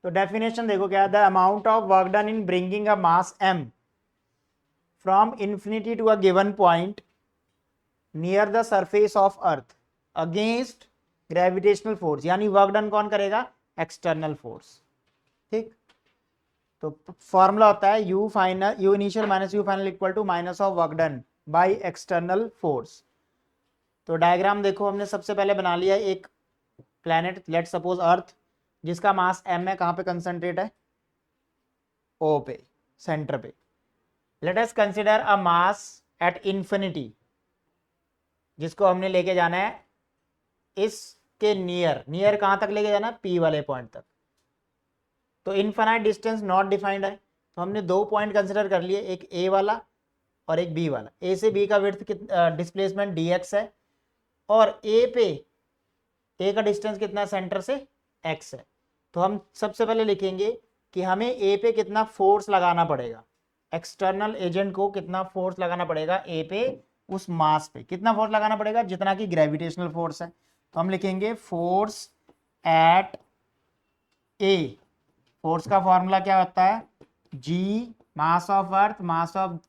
तो डेफिनेशन देखो क्या, the amount of work done in bringing a mass m from infinity to a given point near the surface of earth against gravitational force, यानी work done कौन करेगा, external force. ठीक, तो formula होता है U final, U initial minus U final equal to minus of work done by external force. तो diagram देखो, हमने सबसे पहले बना लिया एक प्लैनेट, लेट सपोज अर्थ, जिसका मास m है, कहां पे कंसंट्रेट है, O पे, सेंटर पे। Late us consider a mass at infinity, जिसको हमने लेके जाना है इसके नियर, नियर कहां तक लेके जाना है, P वाले पॉइंट तक। तो इनफाइनाइट डिस्टेंस नॉट डिफाइंड है, तो हमने दो पॉइंट कंसिडर कर लिए, एक A वाला और एक B वाला। A से B का विड्थ डिस्प्लेसमेंट dx है, और A पे A का डिस्टेंस कितना है सेंटर से, x है। तो हम सबसे पहले लिखेंगे कि हमें A पे कितना फोर्स लगाना पड़ेगा, एक्सटर्नल एजेंट को कितना फोर्स लगाना पड़ेगा A पे, उस मास पे कितना फोर्स लगाना पड़ेगा, जितना की ग्रेविटेशनल फोर्स है। तो हम लिखेंगे फोर्स एट A, फोर्स का फॉर्मूला क्या होता है, G mass of earth mass of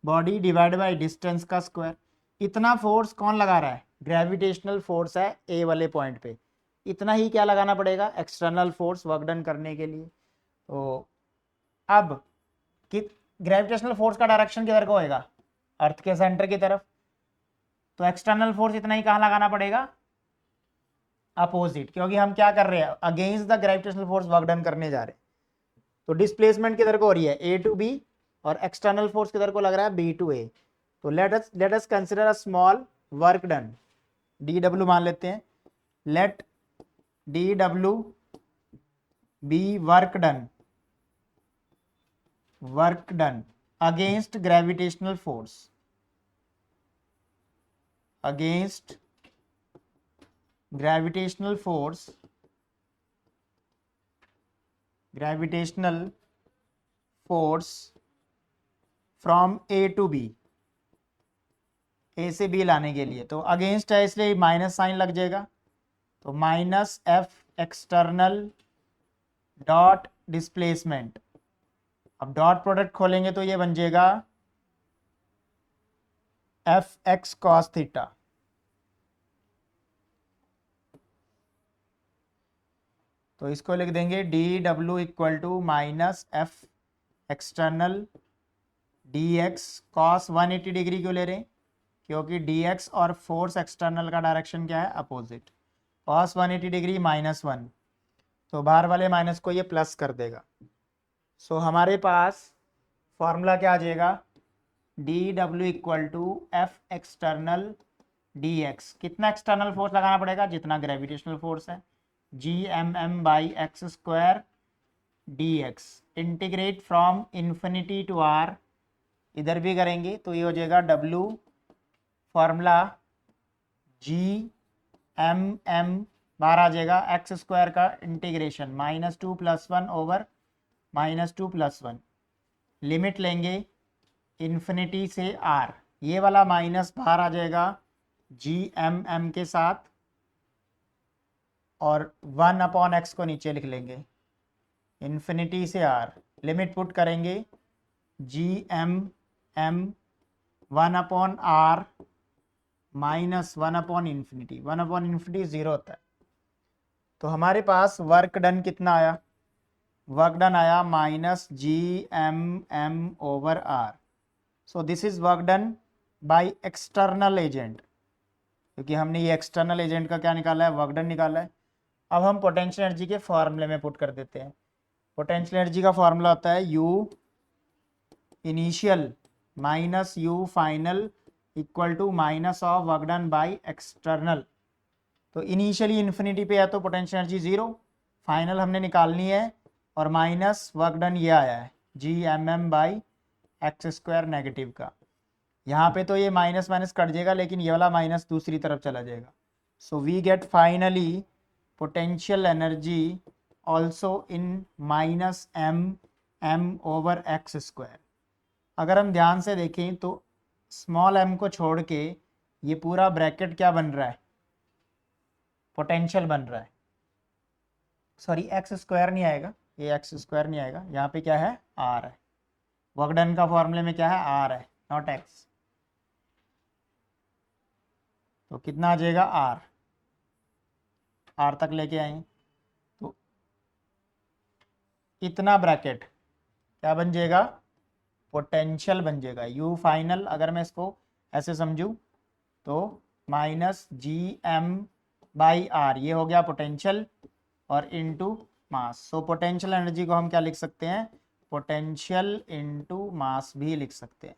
body divide by distance का स्क्वायर। इतना फोर्स कौन लगा रहा है, ग्रेविटेशनल फोर्स है ए वाले पॉइंट पे, इतना ही क्या लगाना पड़ेगा, एक्सटर्नल फोर्स वर्क डन करने के लिए। तो अब कि ग्रेविटेशनल फोर्स का डायरेक्शन किधर को होएगा, अर्थ के सेंटर की तरफ, तो एक्सटर्नल फोर्स इतना ही कहाँ लगाना पड़ेगा, अपोजिट, क्योंकि हम क्या कर रहे हैं, against the gravitational force work done करने जा रहे हैं। तो डिस्प्लेसमेंट किधर को हो रही है, ए टू बी, और एक्सटर्नल फोर्स किधर को लग रहा है, बी टू ए। तो let us consider a small work done, d W मान लेते हैं, let d W be work done against gravitational force, against gravitational force, gravitational force from A to B, A से B लाने के लिए। तो against है इसलिए माइनस साइन लग जाएगा, तो minus F external dot displacement. अब डॉट प्रोडक्ट खोलेंगे तो ये बन जाएगा एफ एक्स कॉस थीटा। तो इसको लिख देंगे D W equal to minus F external D X cos 180 degree क्यों ले रहे हैं, क्योंकि डी एक्स और फोर्स एक्सटर्नल का डायरेक्शन क्या है, अपोजिट। कॉस 180 डिग्री -1, तो बाहर वाले माइनस को ये प्लस कर देगा। सो हमारे पास फॉर्मूला क्या आ जाएगा, D W equal to F external D X, कितना एक्सटर्नल फोर्स लगाना पड़ेगा, जितना ग्रेविटेशनल फोर्स है, G M M by X square D X, integrate from infinity to R, इधर भी करेंगे तो ये हो जाएगा W formula G M M बाहर आ जाएगा, एक्स स्क्वायर का इंटीग्रेशन -2 + 1 ओवर -2 + 1, लिमिट लेंगे इन्फिनिटी से आर, ये वाला माइनस बाहर आ जाएगा जी एम एम के साथ, और 1/x को नीचे लिख लेंगे, इन्फिनिटी से आर, लिमिट पुट करेंगे जी एम एम 1/r -1/∞, 1/∞ 0 होता है। तो हमारे पास वर्क डन कितना आया, वर्क डन आया -GMM/r। So this is work done by external agent, क्योंकि हमने ये एक्सटर्नल एजेंट का क्या निकाला है, वर्क डन निकाला है। अब हम पोटेंशियल एनर्जी के फॉर्मूले में पुट कर देते हैं। पोटेंशियल एनर्जी का फॉर्मूला होता है U initial minus U final equal to minus of work done by external. तो इनिशियली इन्फिनिटी पे है तो पोटेंशियल एनर्जी 0, फाइनल हमने निकालनी है, और माइनस वर्क डन ये आया है GMM/x² नेगेटिव का। यहाँ पे तो ये माइनस माइनस कट जाएगा, लेकिन ये वाला माइनस दूसरी तरफ चला जाएगा। So we get finally potential energy also in -MM/x²। अगर हम ध्यान से देखें तो स्मॉल m को छोड़ के ये पूरा ब्रैकेट क्या बन रहा है, पोटेंशियल बन रहा है, सॉरी x² नहीं आएगा, ये एक्स स्क्वायर नहीं आएगा, यहाँ पे क्या है आर है, वर्क डन का फॉर्मूले में क्या है आर है नॉट एक्स, तो कितना आ जाएगा आर, आर तक लेके आएंगे तो इतना ब्रैकेट क्या बन जाएगा पोटेंशियल बन जाएगा, यू फाइनल अगर मैं इसको ऐसे समझूं तो minus G M by R, ये हो गया पोटेंशियल और into mass. So potential energy को हम क्या लिख सकते हैं, पोटेंशियल इनटू मास भी लिख सकते हैं।